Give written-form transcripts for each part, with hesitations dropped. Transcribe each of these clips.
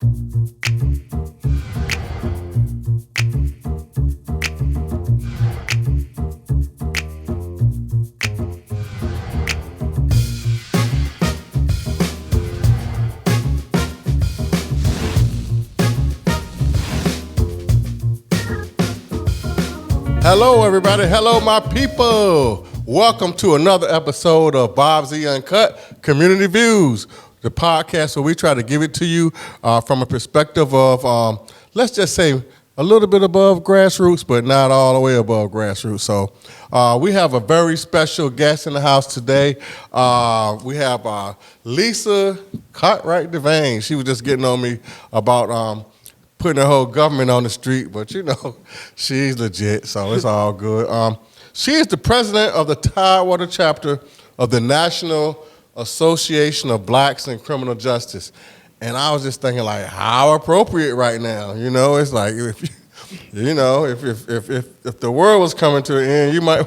Hello, everybody. Hello, my people. Welcome to another episode of Bob Z Uncut Community Views, the podcast where we try to give it to you from a perspective of, let's just say, a little bit above grassroots, but not all the way above grassroots. So we have a very special guest in the house today. We have Lisa Cartwright DeVane. She was just getting on me about putting her whole government on the street, but you know, she's legit, so it's all good. She is the president of the Tidewater Chapter of the National Association of Blacks in Criminal Justice. And I was just thinking, like, how appropriate right now? You know, it's like, if the world was coming to an end, you might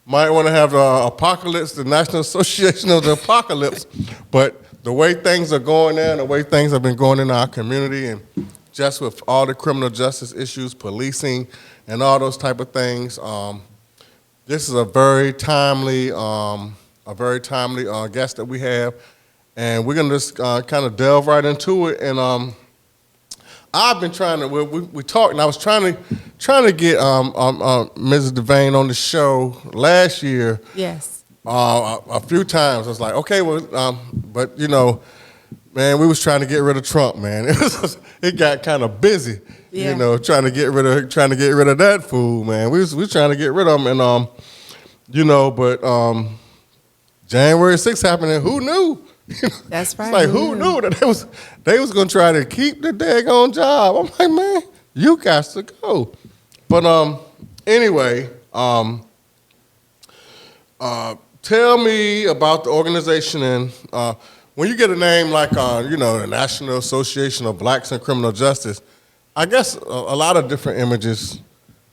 want to have the apocalypse, the National Association of the Apocalypse. But the way things are going there, and the way things have been going in our community, and just with all the criminal justice issues, policing, and all those type of things, this is a very timely guest that we have, and we're gonna just kind of delve right into it. And I've been trying to. We talked, and I was trying to get Mrs. DeVane on the show last year. Yes. A few times. I was like, okay, well, but you know. Man, we was trying to get rid of Trump, man. It got kind of busy, you know, trying to get rid of that fool, man. We was trying to get rid of him, and you know, but January 6th happened, and who knew? That's right. It's like who knew that they was gonna try to keep the daggone job? I'm like, man, you got to go. But anyway, tell me about the organization and. When you get a name like, the National Association of Blacks in Criminal Justice, I guess a lot of different images,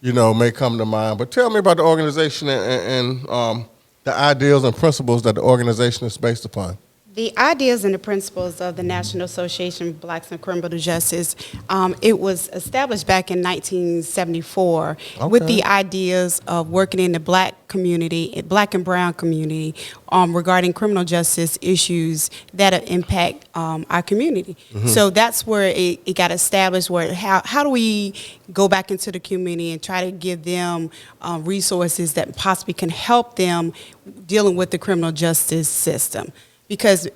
may come to mind. But tell me about the organization and the ideals and principles that the organization is based upon. The ideas and the principles of the National Association of Blacks in Criminal Justice, it was established back in 1974 with the ideas of working in the black community, black and brown community, regarding criminal justice issues that impact our community. Mm-hmm. So that's where it got established, where how do we go back into the community and try to give them resources that possibly can help them dealing with the criminal justice system. Because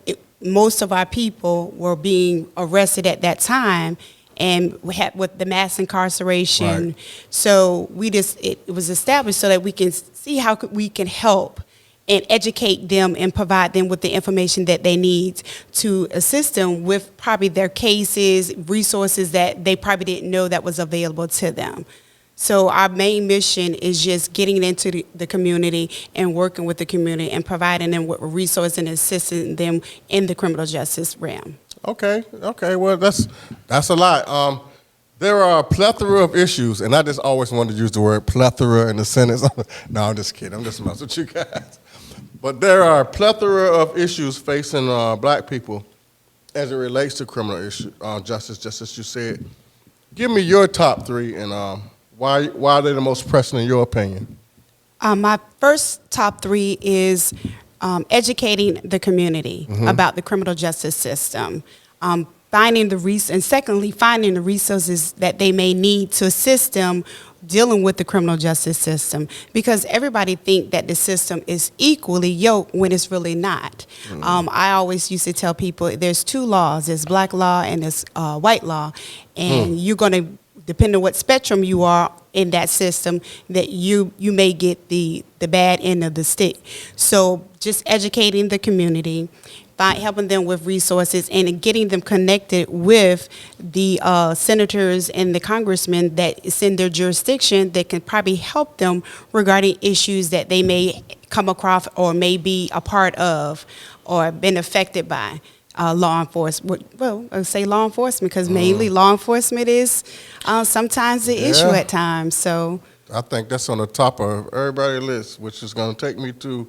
most of our people were being arrested at that time, and we had with the mass incarceration. Right. So it was established so that we can see how we can help and educate them and provide them with the information that they need to assist them with probably their cases, resources that they probably didn't know that was available to them. So our main mission is just getting into the community and working with the community and providing them with resources and assisting them in the criminal justice realm. Okay. Well, that's a lot. There are a plethora of issues, and I just always wanted to use the word plethora in a sentence. No, I'm just kidding. I'm just messing with you guys. But there are a plethora of issues facing black people as it relates to criminal justice, just as you said. Give me your top three and why are they the most pressing in your opinion? My first top three is educating the community about the criminal justice system, finding the resources that they may need to assist them dealing with the criminal justice system, because everybody think that the system is equally yoked when it's really not. I always used to tell people there's two laws: there's black law and there's white law, and you're going to, depending on what spectrum you are in that system, that you may get the bad end of the stick. So just educating the community, helping them with resources, and getting them connected with the senators and the congressmen that is in their jurisdiction that can probably help them regarding issues that they may come across or may be a part of or been affected by. Law enforcement. Well, I say law enforcement because mainly law enforcement is sometimes the issue at times. So I think that's on the top of everybody's list, which is going to take me to,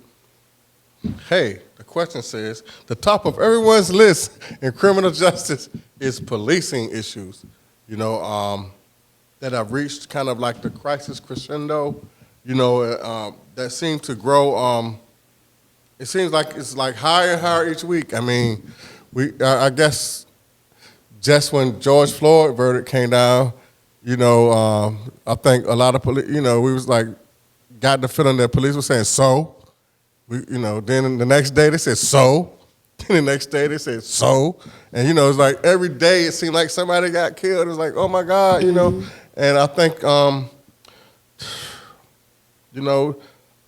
hey, the question says, the top of everyone's list in criminal justice is policing issues, that have reached kind of like the crisis crescendo, that seem to grow. It seems like it's like higher and higher each week. I mean, I guess just when George Floyd verdict came down, I think a lot of police, we was like, got the feeling that police were saying, so, then the next day they said, so, then the next day they said, so, and, it's like every day it seemed like somebody got killed. It was like, oh my God, and I think,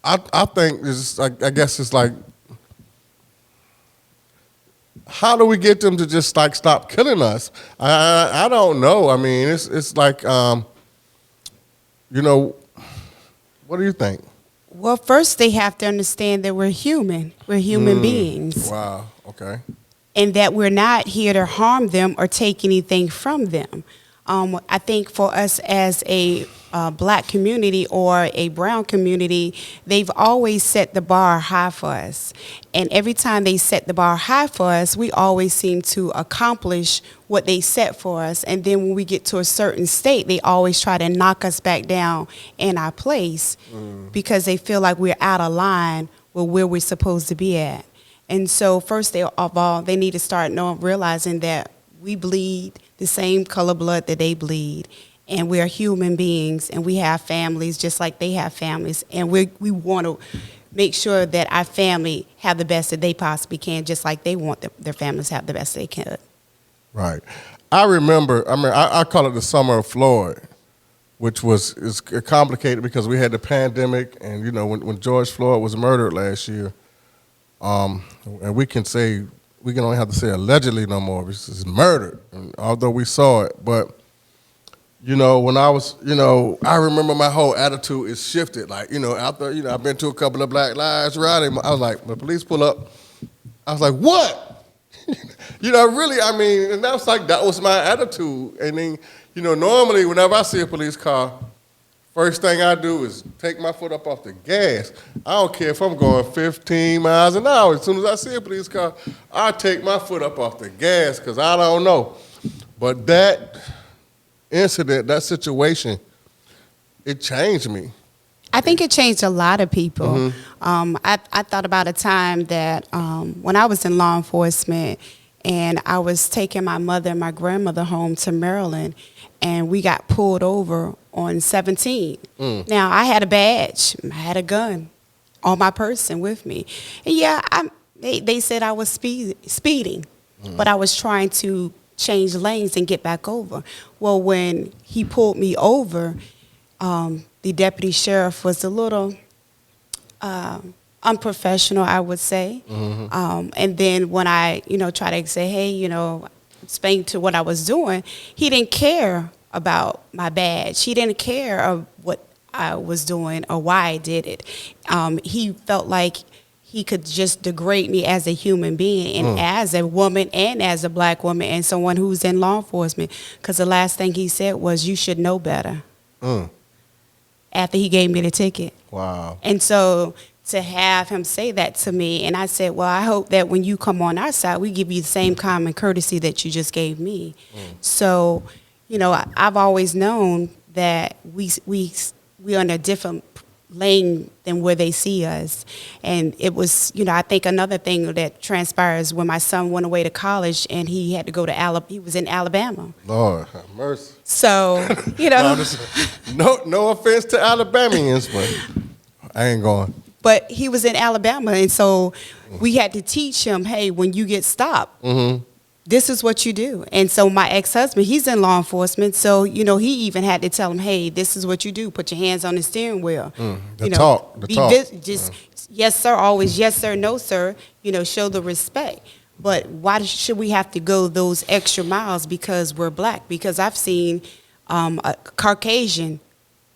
I think it's like, I guess it's like, how do we get them to just like stop killing us? I don't know. I mean, it's like, what do you think? Well, first they have to understand that we're human. We're human beings. Wow. Okay. And that we're not here to harm them or take anything from them. I think for us as a black community or a brown community, they've always set the bar high for us. And every time they set the bar high for us, we always seem to accomplish what they set for us. And then when we get to a certain state, they always try to knock us back down in our place because they feel like we're out of line with where we're supposed to be at. And so first of all, they need to start realizing that we bleed the same color blood that they bleed, and we're human beings, and we have families just like they have families, and we want to make sure that our family have the best that they possibly can, just like they want their families to have the best they can. Right. I remember, I call it the summer of Floyd, which is complicated because we had the pandemic, and when George Floyd was murdered last year, and we can only have to say allegedly no more. This is murdered, although we saw it. But, when I was, I remember my whole attitude is shifted. Like, after, I've been to a couple of Black Lives rallies, I was like, when the police pull up, I was like, what? Really, and that was my attitude. And then, normally whenever I see a police car, first thing I do is take my foot up off the gas. I don't care if I'm going 15 miles an hour. As soon as I see a police car, I take my foot up off the gas because I don't know. But that incident, that situation, it changed me. I think it changed a lot of people. I thought about a time that when I was in law enforcement and I was taking my mother and my grandmother home to Maryland, and we got pulled over on 17. Now, I had a badge. I had a gun on my person with me. And yeah, they said I was speeding, but I was trying to change lanes and get back over. Well, when he pulled me over, the deputy sheriff was a little unprofessional, I would say. And then when I, try to say, hey, explain to what I was doing, he didn't care about my badge. He didn't care of what I was doing or why I did it. He felt like he could just degrade me as a human being and as a woman and as a black woman and someone who's in law enforcement. Because the last thing he said was, you should know better. After he gave me the ticket. Wow. And so to have him say that to me, and I said, well, I hope that when you come on our side, we give you the same common courtesy that you just gave me. So, I've always known that we're on a different lane than where they see us. And it was, I think another thing that transpires when my son went away to college and he had to go to he was in Alabama. Lord have mercy. So, no offense to Alabamians, but I ain't going. But he was in Alabama, and so we had to teach him, hey, when you get stopped, this is what you do. And so my ex-husband, he's in law enforcement, so, he even had to tell him, hey, this is what you do. Put your hands on the steering wheel. The talk. Yes, sir, always yes, sir, no, sir, show the respect. But why should we have to go those extra miles because we're black? Because I've seen a Caucasian,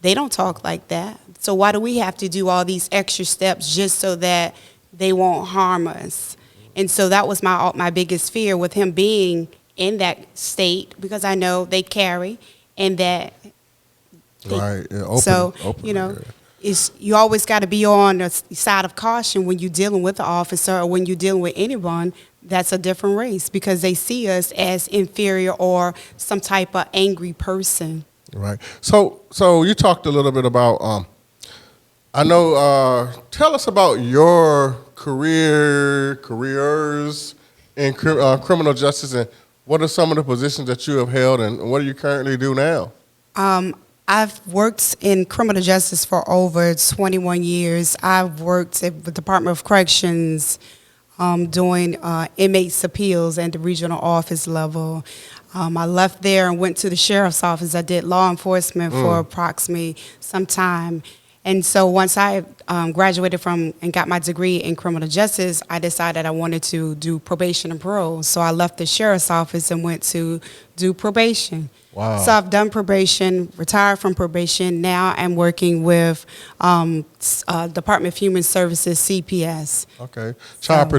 they don't talk like that. So why do we have to do all these extra steps just so that they won't harm us? And so that was my biggest fear with him being in that state, because I know they carry and that. Right. Yeah, you always got to be on the side of caution when you're dealing with an officer or when you're dealing with anyone that's a different race, because they see us as inferior or some type of angry person. Right. So you talked a little bit about, I know, tell us about your careers in criminal justice, and what are some of the positions that you have held, and what do you currently do now? I've worked in criminal justice for over 21 years. I've worked at the Department of Corrections, doing inmates appeals at the regional office level. I left there and went to the sheriff's office. I did law enforcement for approximately some time. And so once I graduated from and got my degree in criminal justice, I decided I wanted to do probation and parole. So I left the sheriff's office and went to do probation. Wow. So I've done probation, retired from probation. Now I'm working with Department of Human Services, CPS. Okay. Child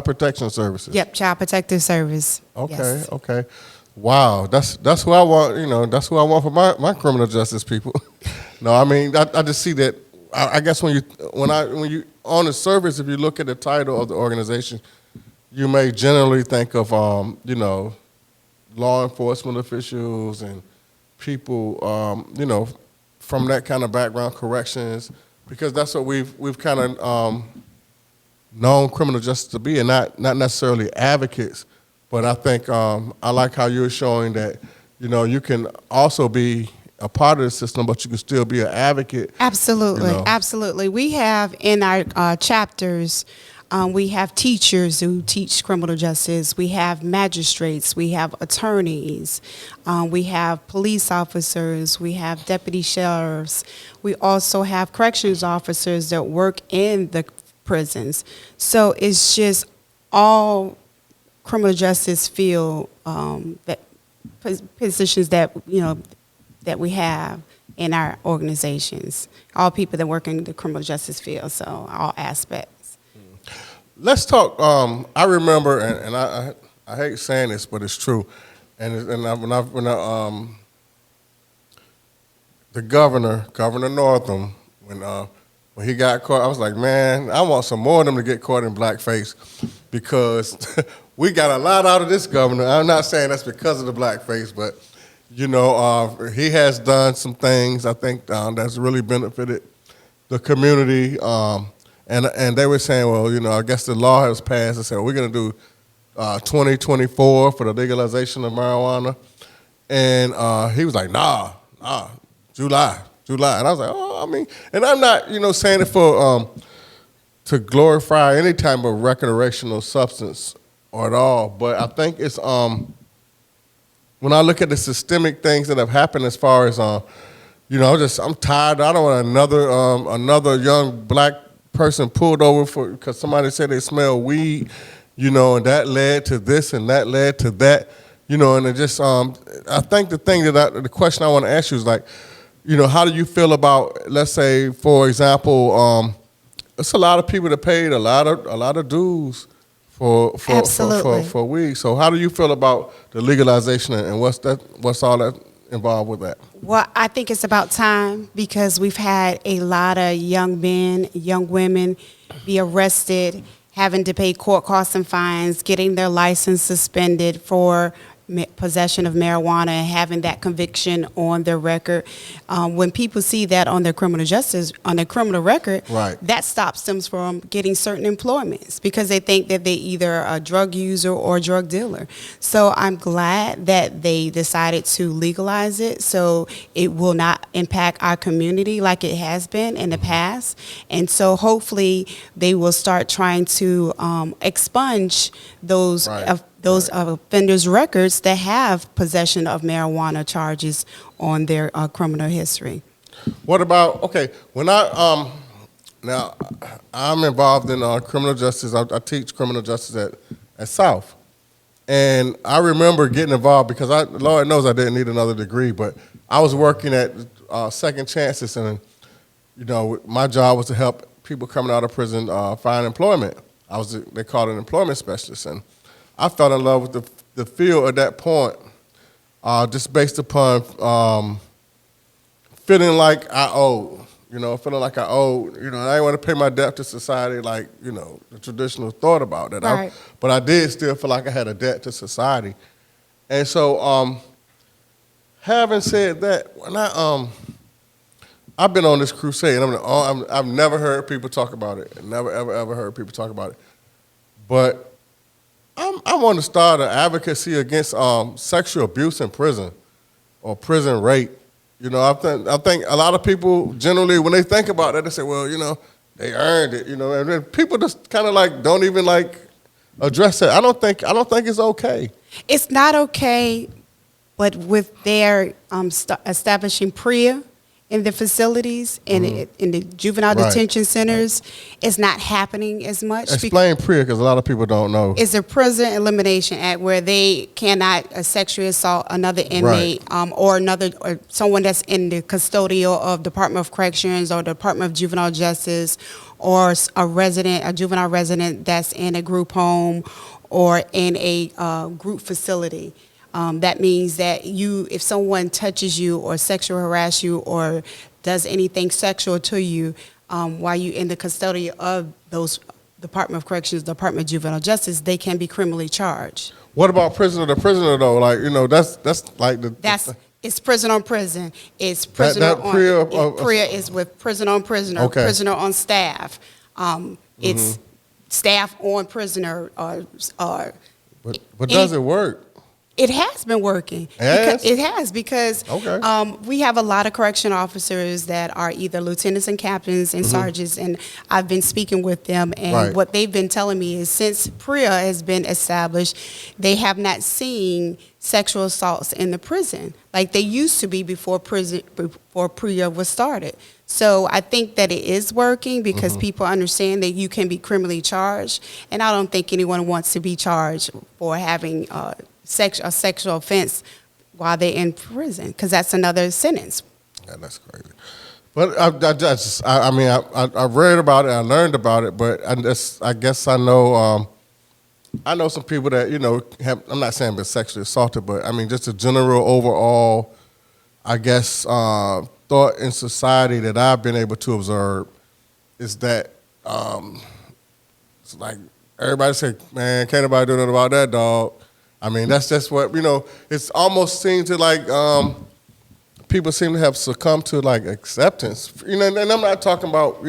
Protection Services. Yep, Child Protective Service. Okay, Yes. okay. Wow, that's who I want. That's who I want for my criminal justice people. No, I mean, I just see that. I guess when you on the surface, if you look at the title of the organization, you may generally think of law enforcement officials and people from that kind of background, corrections, because that's what we've kind of known criminal justice to be, and not necessarily advocates. But I think I like how you're showing that, you can also be a part of the system, but you can still be an advocate. Absolutely, absolutely. We have in our chapters, we have teachers who teach criminal justice. We have magistrates. We have attorneys. We have police officers. We have deputy sheriffs. We also have corrections officers that work in the prisons. So it's just all criminal justice field that positions that that we have in our organizations. All people that work in the criminal justice field, so all aspects. Let's talk. I remember, and I hate saying this, but it's true. And when the Governor Northam, when he got caught, I was like, man, I want some more of them to get caught in blackface, because we got a lot out of this governor. I'm not saying that's because of the blackface, but he has done some things, I think, that's really benefited the community. And they were saying, well, I guess the law has passed. They said, we're going to do 2024 for the legalization of marijuana. And he was like, nah, July. And I was like, and I'm not, saying it for to glorify any type of recreational substance or at all. But I think it's when I look at the systemic things that have happened as far as I'm tired. I don't want another young black person pulled over because somebody said they smell weed, and that led to this and that led to that, and it just I think the question I want to ask you is like, how do you feel about, let's say, for example, it's a lot of people that paid a lot of dues for weed. So how do you feel about the legalization, and what's all that involved with that? Well, I think it's about time, because we've had a lot of young men, young women be arrested, having to pay court costs and fines, getting their license suspended for possession of marijuana, and having that conviction on their record. When people see that on their criminal record, right, that stops them from getting certain employments, because they think that they're either a drug user or a drug dealer. So I'm glad that they decided to legalize it, so it will not impact our community like it has been in the past. And so hopefully they will start trying to expunge those offenders' records that have possession of marijuana charges on their criminal history. What about, when now I'm involved in criminal justice. I teach criminal justice at South. And I remember getting involved because Lord knows I didn't need another degree, but I was working at Second Chances, and my job was to help people coming out of prison find employment. They called it an employment specialist, and I fell in love with the field at that point, just based upon feeling like I owed. feeling like I owe, I didn't want to pay my debt to society like, the traditional thought about that. Right. But I did still feel like I had a debt to society. And so, having said that, when I've been on this crusade, I've never heard people talk about it. Never, ever heard people talk about it. But I want to start an advocacy against sexual abuse in prison or prison rape. I think a lot of people generally, when they think about that, they say, well, they earned it, and then people just kind of like don't even like address it. I don't think it's okay. It's not okay, but with their establishing PREA in the facilities and in the juvenile detention centers, it's not happening as much. Explain PREA, because a lot of people don't know. It's a Prison Elimination Act where they cannot sexually assault another inmate or someone that's in the custodial of Department of Corrections or Department of Juvenile Justice, or a juvenile resident that's in a group home or in a group facility. That means that if someone touches you or sexually harass you or does anything sexual to you while you're in the custody of those Department of Corrections, Department of Juvenile Justice, they can be criminally charged. What about prisoner to prisoner though? Like, that's like it's prison on prison. It's prisoner on PREA is with prison on prisoner, prisoner on staff. It's staff on prisoner. But does it work? It has been working. It has because we have a lot of correction officers that are either lieutenants and captains and sergeants, and I've been speaking with them, and what they've been telling me is since PREA has been established, they have not seen sexual assaults in the prison like they used to be before PREA was started. So I think that it is working because people understand that you can be criminally charged, and I don't think anyone wants to be charged for having a sexual offense while they're in prison, because that's another sentence. Yeah, that's crazy. But I read about it, I learned about it, but I guess I know some people that I'm not saying been sexually assaulted, but I mean just a general overall, I guess thought in society that I've been able to observe is that it's like everybody say, man, can't nobody do nothing about that, dog. I mean, that's just what, it's almost seemed to like, people seem to have succumbed to like acceptance, and I'm not talking about,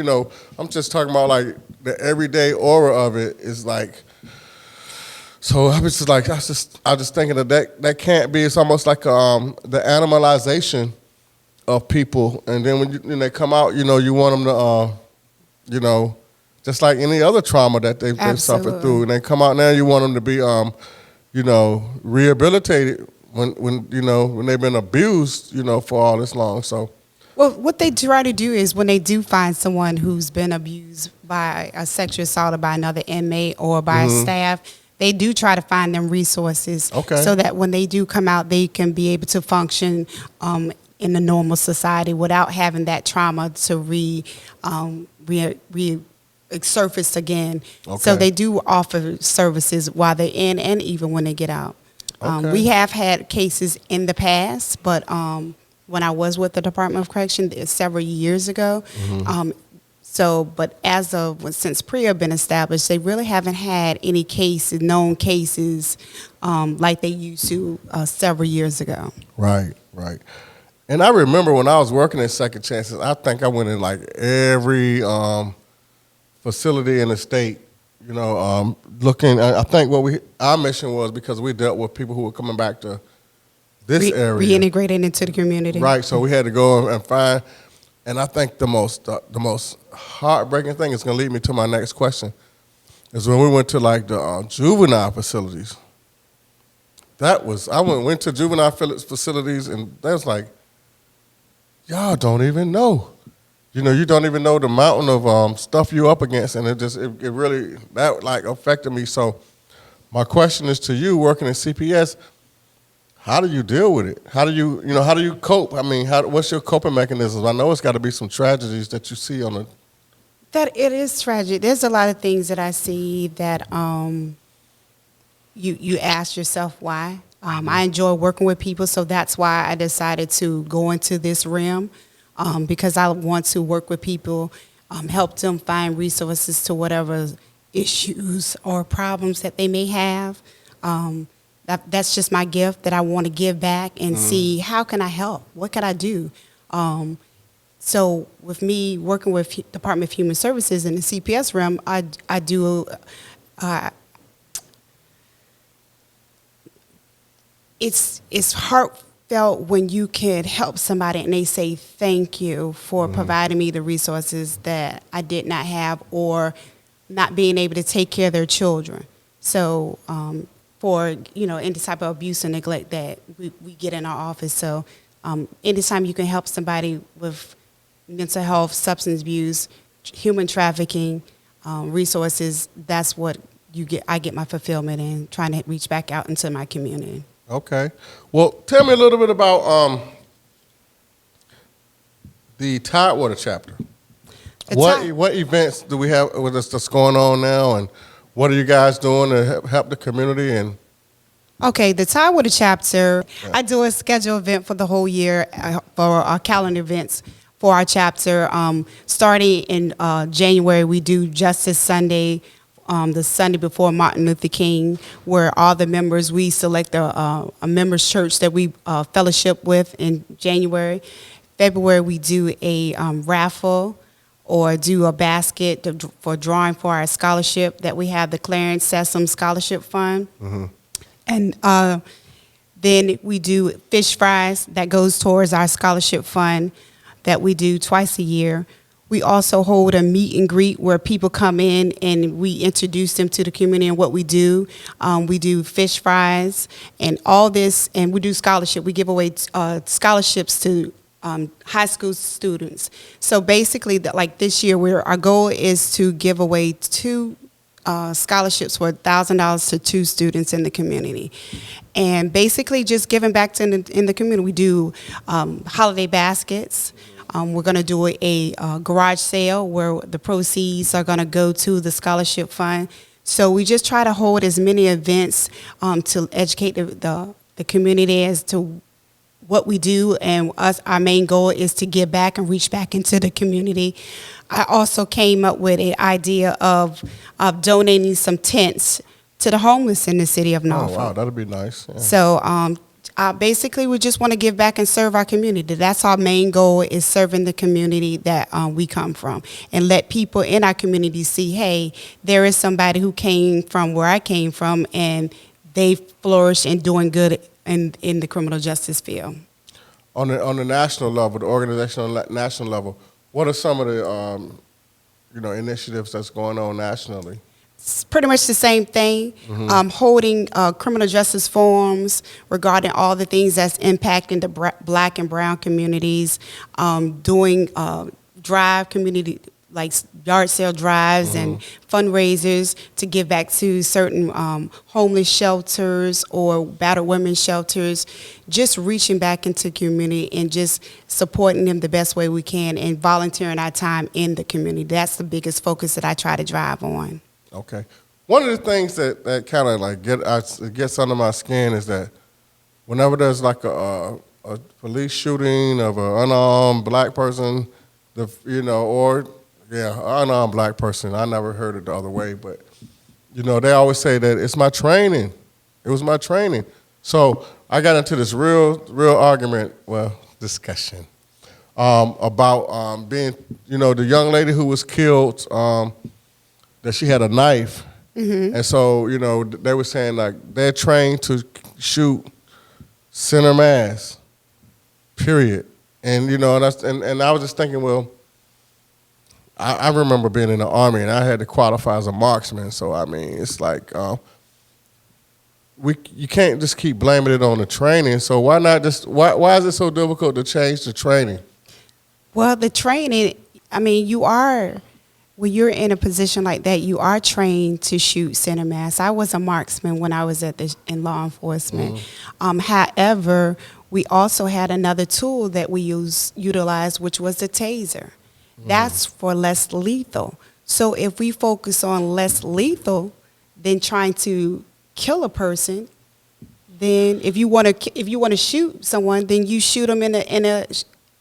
I'm just talking about like the everyday aura of it is like, so I was just like, I was just thinking that can't be, it's almost like the animalization of people, and then when they come out, you want them to, just like any other trauma that they've suffered through, and they come out now, you want them to be, rehabilitated when they've been abused, for all this long. So, well, what they try to do is when they do find someone who's been abused by a sexual assault by another inmate or by a staff, they do try to find them resources so that when they do come out, they can be able to function in the normal society without having that trauma to surface again. So they do offer services while they're in and even when they get out. We have had cases in the past, but when I was with the Department of Corrections several years ago, but since PREA been established, they really haven't had any known cases like they used to several years ago. Right. And I remember when I was working at Second Chances, I think I went in like every facility in the state, looking. I think our mission was because we dealt with people who were coming back to this area, reintegrating into the community. Right. So we had to go and find. And I think the most heartbreaking thing is going to lead me to my next question is when we went to like the juvenile facilities. I went to juvenile facilities, and that's like, y'all don't even know. You don't even know the mountain of stuff you're up against, and it really, that like affected me. So my question is to you, working in CPS, how do you deal with it? How do you cope? I mean, what's your coping mechanisms? I know it's got to be some tragedies that you see on the. That it is tragic. There's a lot of things that I see that you ask yourself why. I enjoy working with people, so that's why I decided to go into this realm. because I want to work with people, help them find resources to whatever issues or problems that they may have. That's just my gift that I want to give back and see how can I help? What can I do? So with me working with Department of Human Services in the CPS realm, I do. It's heartfelt when you can help somebody and they say thank you for providing me the resources that I did not have or not being able to take care of their children. So for any type of abuse and neglect that we get in our office. So anytime you can help somebody with mental health, substance abuse, human trafficking, resources, that's what you get. I get my fulfillment in trying to reach back out into my community. Okay. Well, tell me a little bit about the Tidewater Chapter. What events do we have with us that's going on now, and what are you guys doing to help the community? And okay, the Tidewater Chapter, I do a scheduled event for the whole year for our calendar events for our chapter. Starting in January, we do Justice Sunday, the Sunday before Martin Luther King, where all the members, we select a members church that we fellowship with in January. February, we do a raffle or do a basket for drawing for our scholarship that we have, the Clarence Sessom Scholarship Fund. And then we do fish fries that goes towards our scholarship fund that we do twice a year. We also hold a meet and greet where people come in and we introduce them to the community and what we do. We do fish fries and all this, and we do scholarship. We give away scholarships to high school students. So basically, like this year, our goal is to give away 2 scholarships for $1,000 to 2 students in the community. And basically just giving back to in the community. We do holiday baskets. We're going to do a garage sale where the proceeds are going to go to the scholarship fund. So we just try to hold as many events to educate the community as to what we do, and our main goal is to give back and reach back into the community. I also came up with an idea of donating some tents to the homeless in the city of Norfolk. Oh, wow, that'd be nice. Yeah. So basically, we just want to give back and serve our community. That's our main goal, is serving the community that we come from, and let people in our community see, hey, there is somebody who came from where I came from, and they flourish and doing good in the criminal justice field. On the national level, the organizational national level, what are some of the initiatives that's going on nationally? It's pretty much the same thing. Holding criminal justice forums regarding all the things that's impacting the black and brown communities. Doing drive community, like yard sale drives and fundraisers to give back to certain homeless shelters or battered women's shelters, just reaching back into the community and just supporting them the best way we can and volunteering our time in the community. That's the biggest focus that I try to drive on. Okay. One of the things that kind of like gets under my skin is that whenever there's like a police shooting of an unarmed black person, unarmed black person. I never heard it the other way, but they always say that it's my training. It was my training. So I got into this real discussion about being, the young lady who was killed, that she had a knife, and so they were saying like they're trained to shoot center mass, period, and and I was just thinking, well. I remember being in the Army, and I had to qualify as a marksman. So, I mean, it's like you can't just keep blaming it on the training. So why not why is it so difficult to change the training? Well, the training, I mean, when you're in a position like that, you are trained to shoot center mass. I was a marksman when I was in law enforcement. However, we also had another tool that we utilized, which was the taser. That's for less lethal. So if we focus on less lethal than trying to kill a person, then if you want to shoot someone, then you shoot them in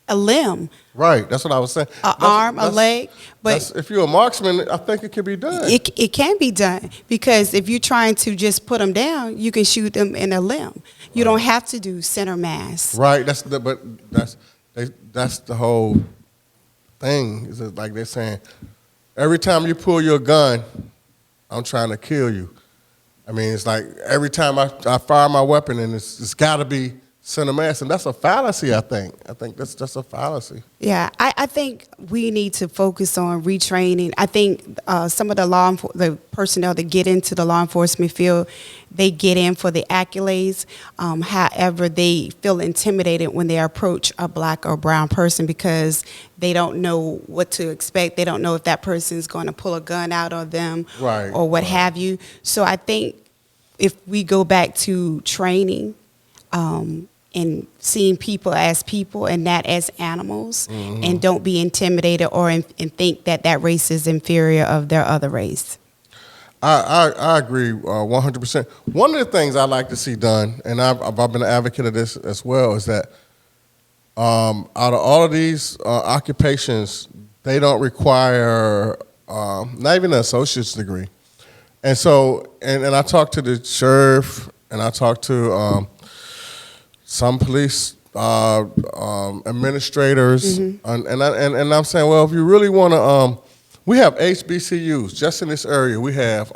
a limb, Right, that's what I was saying. an arm, a leg. But if you're a marksman, I think it can be done. it can be done, because if you're trying to just put them down, you can shoot them in a limb. You don't have to do center mass. Right, that's the whole thing. Is it like they're saying, every time you pull your gun, I'm trying to kill you. I mean, it's like every time I fire my weapon, and it's got to be center mass, and that's a fallacy. I think that's just a fallacy. Yeah, I think we need to focus on retraining. I think some of the personnel that get into the law enforcement field, they get in for the accolades. However, they feel intimidated when they approach a black or brown person, because they don't know what to expect. They don't know if that person is going to pull a gun out on them, Right, or what have you. So I think if we go back to training, and seeing people as people and not as animals, and don't be intimidated and think that race is inferior of their other race. I agree 100%. One of the things I like to see done, and I've been an advocate of this as well, is that out of all of these occupations, they don't require not even an associate's degree. And so, and I talked to the sheriff, and I talked to some police administrators, and I'm saying, well, if you really want to, we have HBCUs just in this area. We have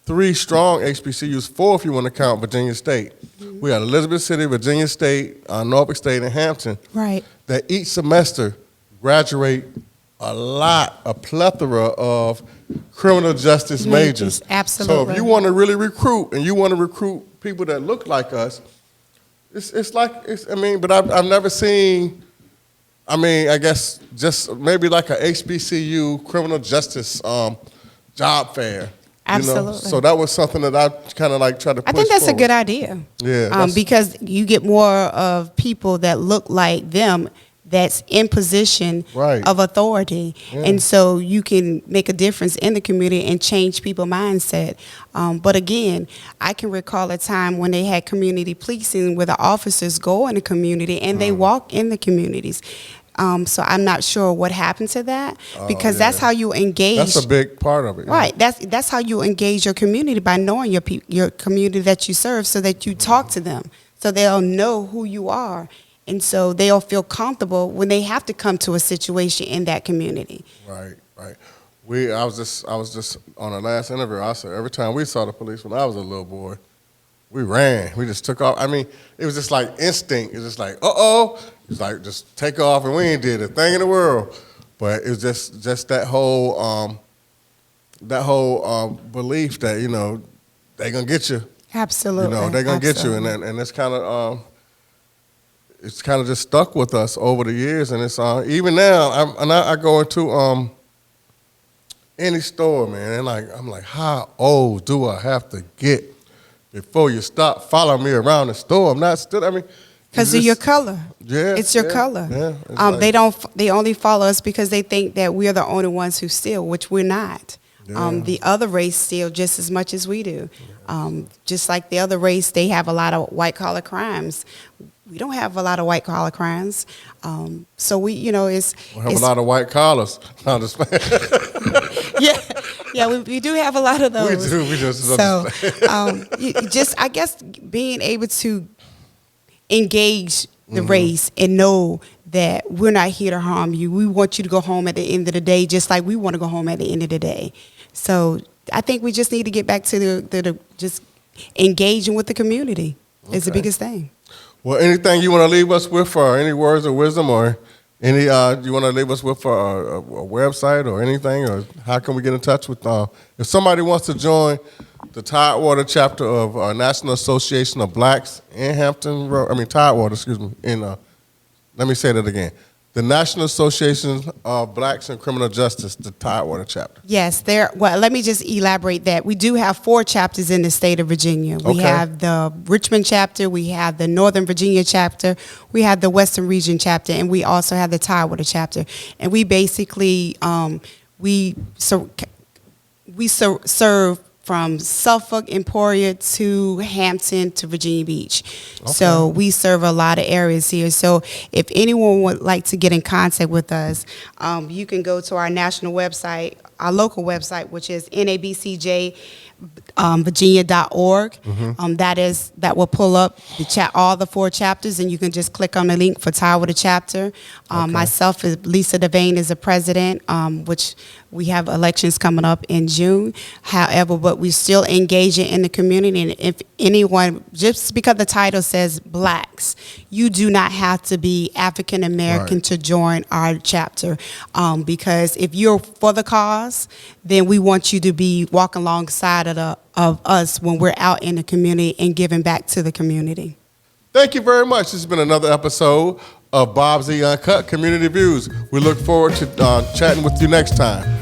3 strong HBCUs, 4 if you want to count Virginia State. We have Elizabeth City, Virginia State, Norfolk State, and Hampton. Right. That each semester graduate a plethora of criminal justice majors. Absolutely. So if you want to really recruit, and you want to recruit people that look like us, but I've never seen, I guess just maybe like a HBCU criminal justice job fair. Absolutely. You know? So that was something that I kind of like tried to push I think that's forward. a good idea. Yeah. Because you get more of people that look like them, that's in position Right. of authority. Yeah. And so you can make a difference in the community and change people's mindset. But again, I can recall a time when they had community policing, where the officers go in the community and they walk in the communities. So I'm not sure what happened to that, because that's how you engage. That's a big part of it. Yeah. Right. That's how you engage your community, by knowing your community that you serve, so that you talk to them, so they'll know who you are. And so they'll feel comfortable when they have to come to a situation in that community. Right. I was just on the last interview. I said every time we saw the police when I was a little boy, we ran. We just took off. It was just like instinct. It was just like, it's like just take off, and we ain't did a thing in the world. But it was just that whole belief that they're gonna get you. Absolutely. They're gonna get you, and it's kind of. It's kind of just stuck with us over the years, and it's even now. I go into any store, man, and I'm like, how old do I have to get before you stop following me around the store? I'm not still. Because of your color. Yeah, it's your color. Yeah, they only follow us because they think that we are the only ones who steal, which we're not. Yeah. The other race steal just as much as we do. Just like the other race, they have a lot of white collar crimes. We don't have a lot of white collar crimes, so we have a lot of white collars. We do have a lot of those. We do. We just so I guess being able to engage the race and know that we're not here to harm you. We want you to go home at the end of the day, just like we want to go home at the end of the day. So I think we just need to get back to the just engaging with the community. It's the biggest thing. Well, anything you want to leave us with, or any words of wisdom, or any you want to leave us with for a website or anything, or how can we get in touch with? If somebody wants to join the Tidewater Chapter of National Association of Blacks in Tidewater, let me say that again. The National Association of Blacks in Criminal Justice, the Tidewater Chapter. Yes, let me just elaborate that. We do have 4 chapters in the state of Virginia. We have the Richmond chapter, we have the Northern Virginia chapter, we have the Western Region chapter, and we also have the Tidewater chapter. And we basically serve from Suffolk, Emporia to Hampton to Virginia Beach. So we serve a lot of areas here. So if anyone would like to get in contact with us, you can go to our national website, our local website, which is NABCJ Virginia.org. That will pull up all the 4 chapters, and you can just click on the link for Tidewater Chapter. Myself, Lisa DeVane, is the president, which we have elections coming up in June. However, but we're still engaging in the community, and if anyone, just because the title says Blacks, you do not have to be African American to join our chapter, because if you're for the cause, then we want you to be walking alongside of us when we're out in the community and giving back to the community. Thank you very much. This has been another episode of Bob Z Uncut Community Views. We look forward to chatting with you next time.